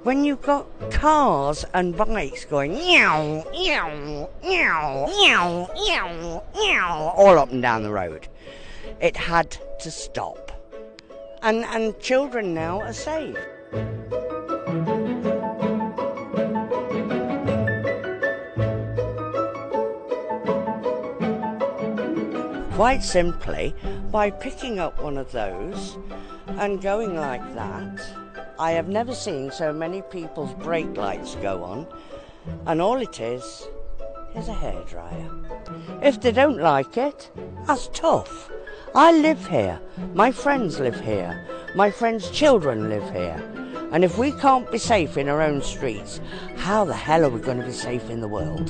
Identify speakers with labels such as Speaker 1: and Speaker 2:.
Speaker 1: When you've got cars and bikes going meow, meow, meow, meow, meow, meow, all up and down the road, it had to stop. And children now are safe. Quite simply, by picking up one of those and going like that, I have never seen so many people's brake lights go on, and all it is a hairdryer. If they don't like it, that's tough. I live here, my friends live here, my friends' children live here, and if we can't be safe in our own streets, how the hell are we going to be safe in the world?